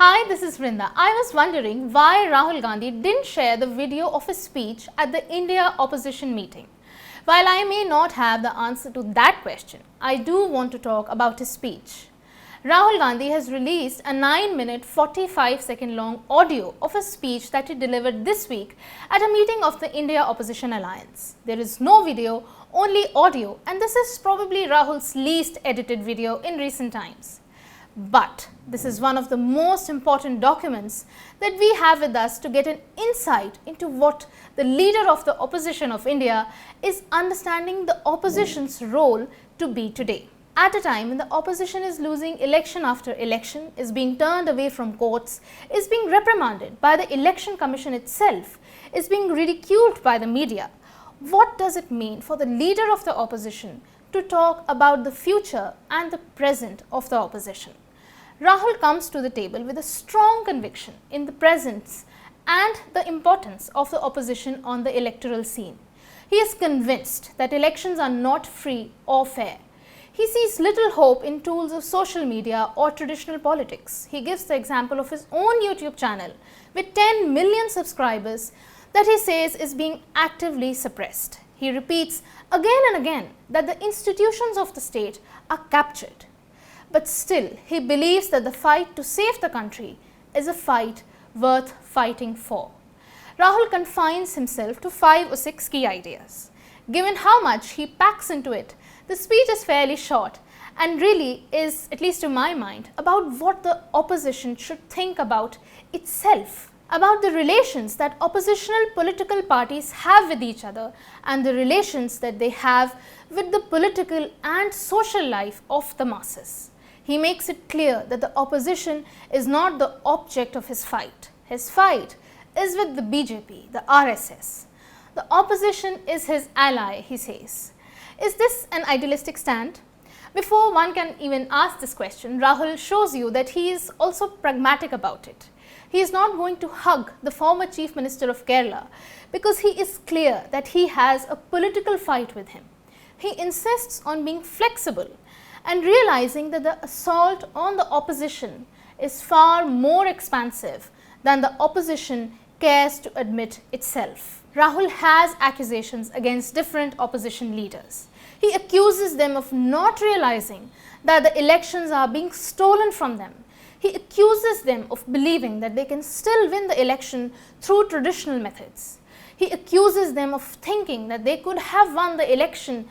Hi, this is Vrinda. I was wondering why Rahul Gandhi didn't share the video of his speech at the India opposition meeting. While I may not have the answer to that question, I do want to talk about his speech. Rahul Gandhi has released a 9-minute 45-second long audio of a speech that he delivered this week at a meeting of the India Opposition Alliance. There is no video, only audio, and this is probably Rahul's least edited video in recent times. But this is one of the most important documents that we have with us to get an insight into what the leader of the opposition of India is understanding the opposition's role to be today. At a time when the opposition is losing election after election, is being turned away from courts, is being reprimanded by the election commission itself, is being ridiculed by the media, what does it mean for the leader of the opposition to talk about the future and the present of the opposition? Rahul comes to the table with a strong conviction in the presence and the importance of the opposition on the electoral scene. He is convinced that elections are not free or fair. He sees little hope in tools of social media or traditional politics. He gives the example of his own YouTube channel with 10 million subscribers that he says is being actively suppressed. He repeats again and again that the institutions of the state are captured. But still, he believes that the fight to save the country is a fight worth fighting for. Rahul confines himself to 5 or 6 key ideas. Given how much he packs into it, the speech is fairly short and really is, at least to my mind, about what the opposition should think about itself, about the relations that oppositional political parties have with each other and the relations that they have with the political and social life of the masses. He makes it clear that the opposition is not the object of his fight. His fight is with the BJP, the RSS. The opposition is his ally, he says. Is this an idealistic stand? Before one can even ask this question, Rahul shows you that he is also pragmatic about it. He is not going to hug the former Chief Minister of Kerala because he is clear that he has a political fight with him. He insists on being flexible and realizing that the assault on the opposition is far more expansive than the opposition cares to admit itself. Rahul has accusations against different opposition leaders. He accuses them of not realizing that the elections are being stolen from them. He accuses them of believing that they can still win the election through traditional methods. He accuses them of thinking that they could have won the election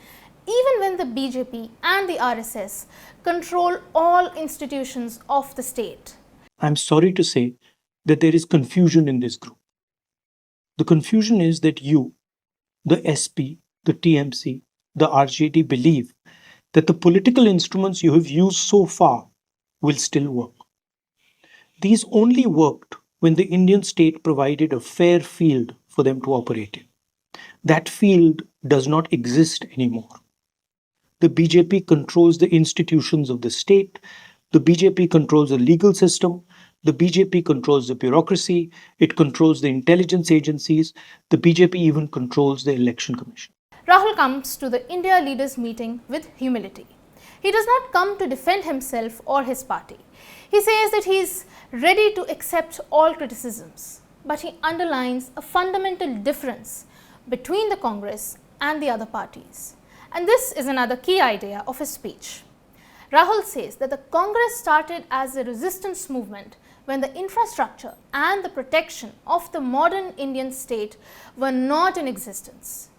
even when the BJP and the RSS control all institutions of the state. I'm sorry to say that there is confusion in this group. The confusion is that you, the SP, the TMC, the RJD believe that the political instruments you have used so far will still work. These only worked when the Indian state provided a fair field for them to operate in. That field does not exist anymore. The BJP controls the institutions of the state. The BJP controls the legal system. The BJP controls the bureaucracy. It controls the intelligence agencies. The BJP even controls the election commission. Rahul comes to the India leaders meeting with humility. He does not come to defend himself or his party. He says that he is ready to accept all criticisms, but he underlines a fundamental difference between the Congress and the other parties. And this is another key idea of his speech. Rahul says that the Congress started as a resistance movement when the infrastructure and the protection of the modern Indian state were not in existence.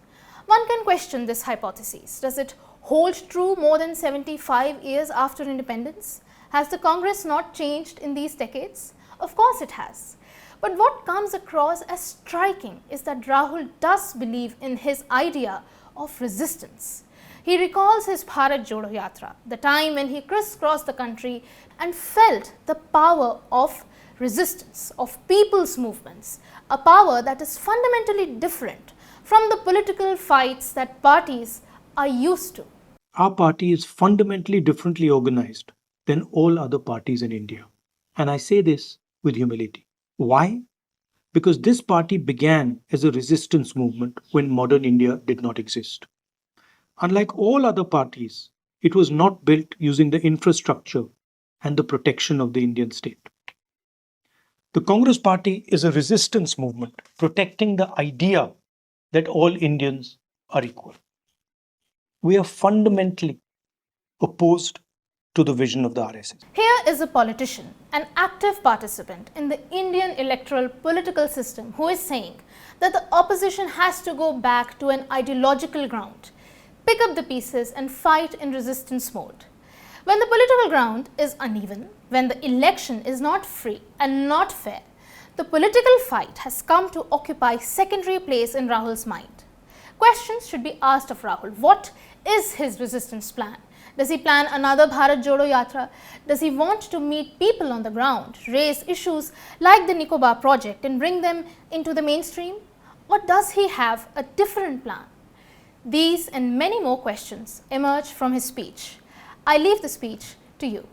One can question this hypothesis. Does it hold true more than 75 years after independence? Has the Congress not changed in these decades? Of course it has. But what comes across as striking is that Rahul does believe in his idea of resistance. He recalls his Bharat Jodo Yatra, the time when he crisscrossed the country and felt the power of resistance, of people's movements, a power that is fundamentally different from the political fights that parties are used to. Our party is fundamentally differently organized than all other parties in India. And I say this with humility. Why? Because this party began as a resistance movement when modern India did not exist. Unlike all other parties, it was not built using the infrastructure and the protection of the Indian state. The Congress Party is a resistance movement protecting the idea that all Indians are equal. We are fundamentally opposed to the vision of the RSS. Here is a politician, an active participant in the Indian electoral political system, who is saying that the opposition has to go back to an ideological ground, pick up the pieces and fight in resistance mode. When the political ground is uneven, when the election is not free and not fair, the political fight has come to occupy secondary place in Rahul's mind. Questions should be asked of Rahul. What is his resistance plan? Does he plan another Bharat Jodo Yatra? Does he want to meet people on the ground, raise issues like the Nicobar project and bring them into the mainstream? Or does he have a different plan? These and many more questions emerge from his speech. I leave the speech to you.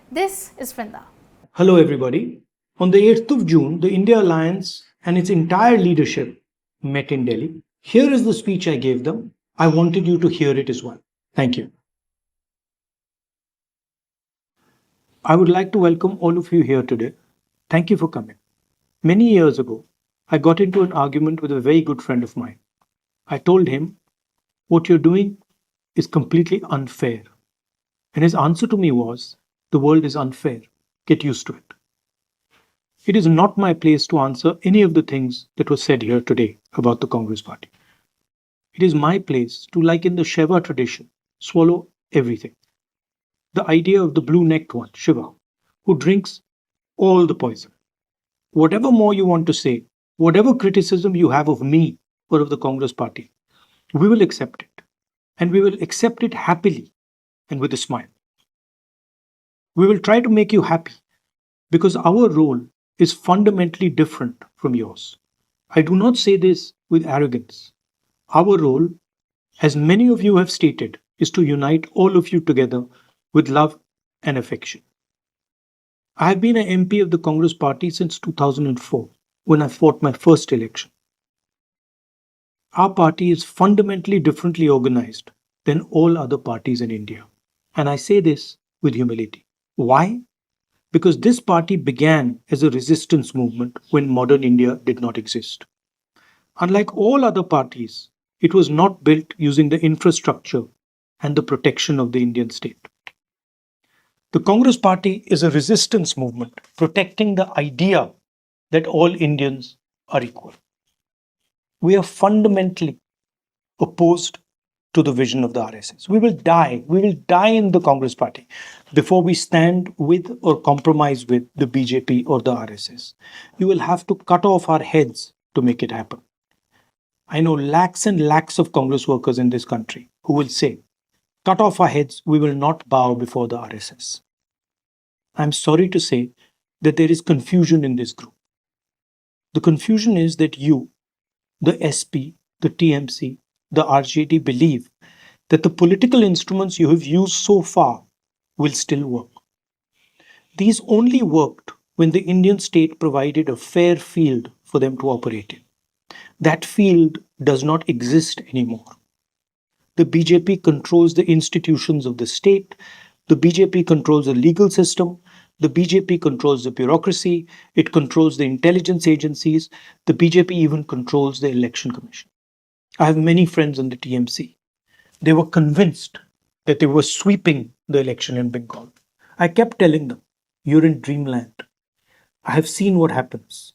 This is Vrinda. Hello, everybody. On the 8th of June, the India Alliance and its entire leadership met in Delhi. Here is the speech I gave them. I wanted you to hear it as well. Thank you. I would like to welcome all of you here today. Thank you for coming. Many years ago, I got into an argument with a very good friend of mine. I told him, "What you're doing is completely unfair." And his answer to me was, "The world is unfair. Get used to it." It is not my place to answer any of the things that were said here today about the Congress Party. It is my place to, like in the Shiva tradition, swallow everything. The idea of the blue-necked one, Shiva, who drinks all the poison. Whatever more you want to say, whatever criticism you have of me or of the Congress Party, we will accept it. And we will accept it happily and with a smile. We will try to make you happy because our role is fundamentally different from yours. I do not say this with arrogance. Our role, as many of you have stated, is to unite all of you together with love and affection. I have been an MP of the Congress Party since 2004, when I fought my first election. Our party is fundamentally differently organized than all other parties in India. And I say this with humility. Why? Because this party began as a resistance movement when modern India did not exist. Unlike all other parties, it was not built using the infrastructure and the protection of the Indian state. The Congress Party is a resistance movement protecting the idea that all Indians are equal. We are fundamentally opposed to the vision of the RSS. We will die in the Congress Party before we stand with or compromise with the BJP or the RSS. You will have to cut off our heads to make it happen. I know lakhs and lakhs of Congress workers in this country who will say, "Cut off our heads, we will not bow before the RSS." I'm sorry to say that there is confusion in this group. The confusion is that you, the SP, the TMC, the RJD believe that the political instruments you have used so far will still work. These only worked when the Indian state provided a fair field for them to operate in. That field does not exist anymore. The BJP controls the institutions of the state. The BJP controls the legal system. The BJP controls the bureaucracy. It controls the intelligence agencies. The BJP even controls the election commission. I have many friends in the TMC. They were convinced that they were sweeping the election in Bengal. I kept telling them, "You're in dreamland. I have seen what happens.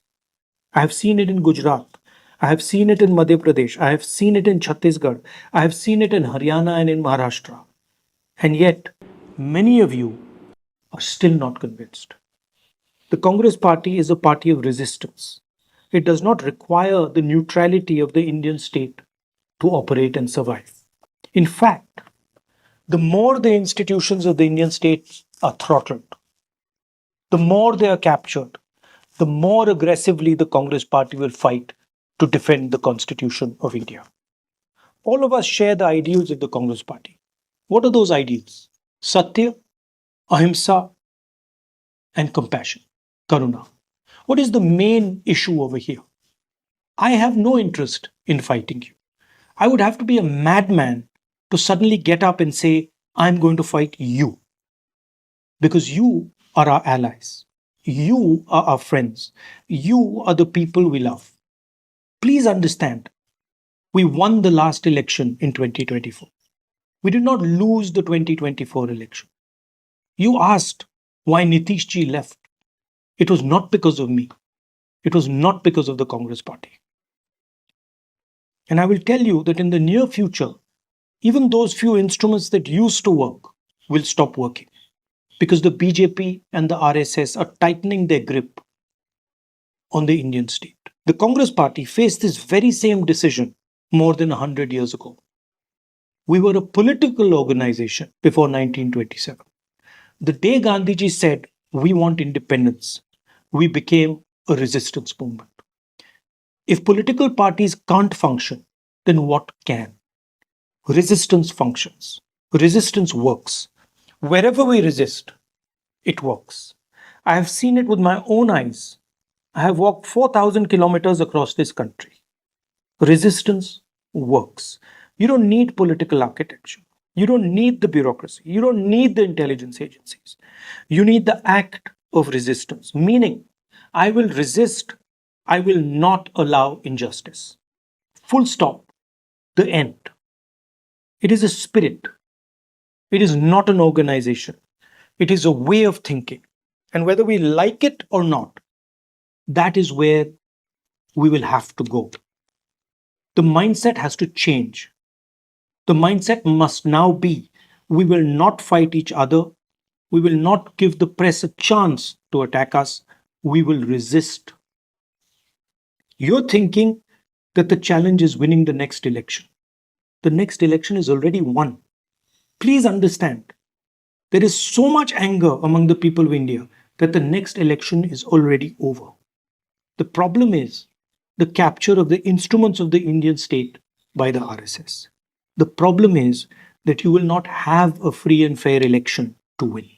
I have seen it in Gujarat. I have seen it in Madhya Pradesh. I have seen it in Chhattisgarh. I have seen it in Haryana and in Maharashtra. And yet, many of you are still not convinced." The Congress Party is a party of resistance. It does not require the neutrality of the Indian state to operate and survive. In fact, the more the institutions of the Indian state are throttled, the more they are captured, the more aggressively the Congress Party will fight to defend the Constitution of India. All of us share the ideals of the Congress Party. What are those ideals? Satya, ahimsa, and compassion, karuna. What is the main issue over here? I have no interest in fighting you. I would have to be a madman to suddenly get up and say, "I'm going to fight you." Because you are our allies. You are our friends. You are the people we love. Please understand, we won the last election in 2024. We did not lose the 2024 election. You asked why Nitish ji left. It was not because of me. It was not because of the Congress party. And I will tell you that in the near future, even those few instruments that used to work will stop working because the BJP and the RSS are tightening their grip on the Indian state. The Congress party faced this very same decision more than 100 years ago. We were a political organization before 1927. The day Gandhiji said, "We want independence," we became a resistance movement. If political parties can't function, then what can? Resistance functions. Resistance works. Wherever we resist, it works. I have seen it with my own eyes. I have walked 4,000 kilometers across this country. Resistance works. You don't need political architecture. You don't need the bureaucracy. You don't need the intelligence agencies. You need the act of resistance, meaning, I will resist. I will not allow injustice. Full stop. The end. It is a spirit. It is not an organization. It is a way of thinking. And whether we like it or not, that is where we will have to go. The mindset has to change. The mindset must now be, we will not fight each other. We will not give the press a chance to attack us. We will resist. You're thinking that the challenge is winning the next election. The next election is already won. Please understand, there is so much anger among the people of India that the next election is already over. The problem is the capture of the instruments of the Indian state by the RSS. The problem is that you will not have a free and fair election to win.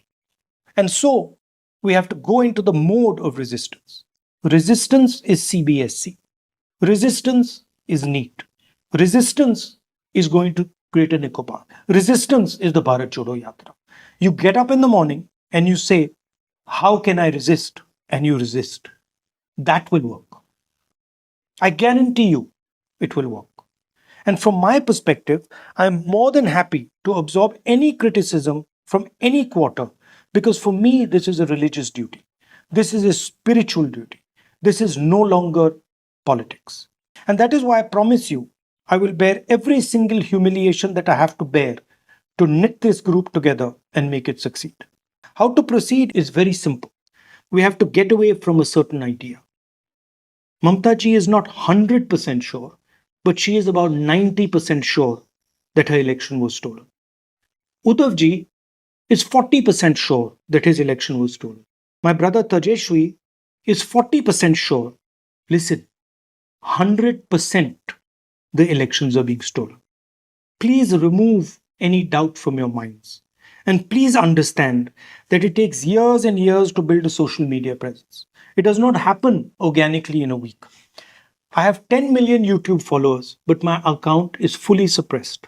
And so we have to go into the mode of resistance. Resistance is CBSC. Resistance is NEET. Resistance is going to Greater Nicobar. Resistance is the Bharat Jodo Yatra. You get up in the morning and you say, how can I resist? And you resist. That will work. I guarantee you it will work. And from my perspective, I am more than happy to absorb any criticism from any quarter because for me, this is a religious duty. This is a spiritual duty. This is no longer politics. And that is why I promise you, I will bear every single humiliation that I have to bear to knit this group together and make it succeed. How to proceed is very simple. We have to get away from a certain idea. Mamta ji is not 100% sure, but she is about 90% sure that her election was stolen. Uddhav ji is 40% sure that his election was stolen. My brother Tajeshwi is 40% sure. Listen, 100% the elections are being stolen. Please remove any doubt from your minds. And please understand that it takes years and years to build a social media presence. It does not happen organically in a week. I have 10 million YouTube followers, but my account is fully suppressed.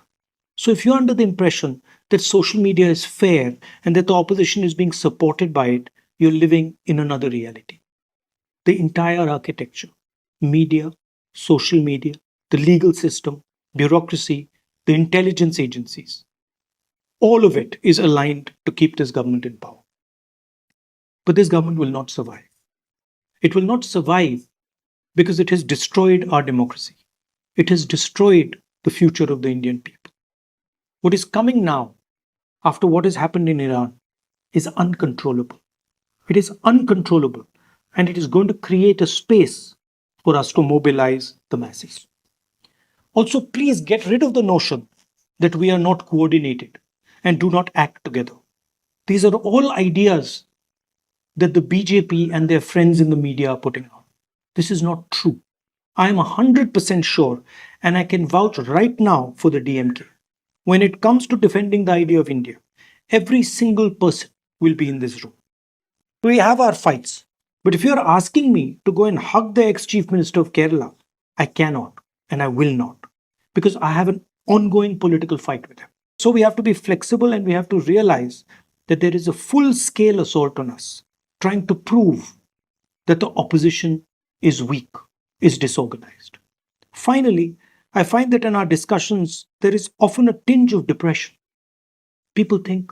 So if you're under the impression that social media is fair and that the opposition is being supported by it, you're living in another reality. The entire architecture, media, social media, the legal system, bureaucracy, the intelligence agencies, all of it is aligned to keep this government in power. But this government will not survive. It will not survive because it has destroyed our democracy. It has destroyed the future of the Indian people. What is coming now, after what has happened in Iran, is uncontrollable. It is uncontrollable, and it is going to create a space for us to mobilize the masses. Also, please get rid of the notion that we are not coordinated and do not act together. These are all ideas that the BJP and their friends in the media are putting out. This is not true. I am 100% sure, and I can vouch right now for the DMK. When it comes to defending the idea of India, every single person will be in this room. We have our fights. But if you're asking me to go and hug the ex-chief minister of Kerala, I cannot and I will not because I have an ongoing political fight with him. So we have to be flexible and we have to realize that there is a full-scale assault on us trying to prove that the opposition is weak, is disorganized. Finally, I find that in our discussions, there is often a tinge of depression. People think,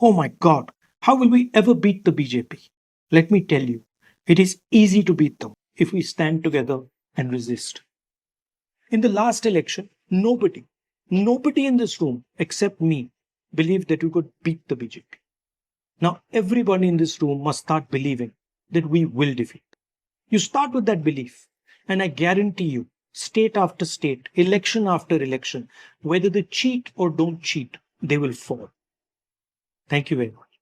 oh my God, how will we ever beat the BJP? Let me tell you, it is easy to beat them if we stand together and resist. In the last election, nobody in this room except me believed that we could beat the BJP. Now, everybody in this room must start believing that we will defeat. You start with that belief, and I guarantee you, state after state, election after election, whether they cheat or don't cheat, they will fall. Thank you very much.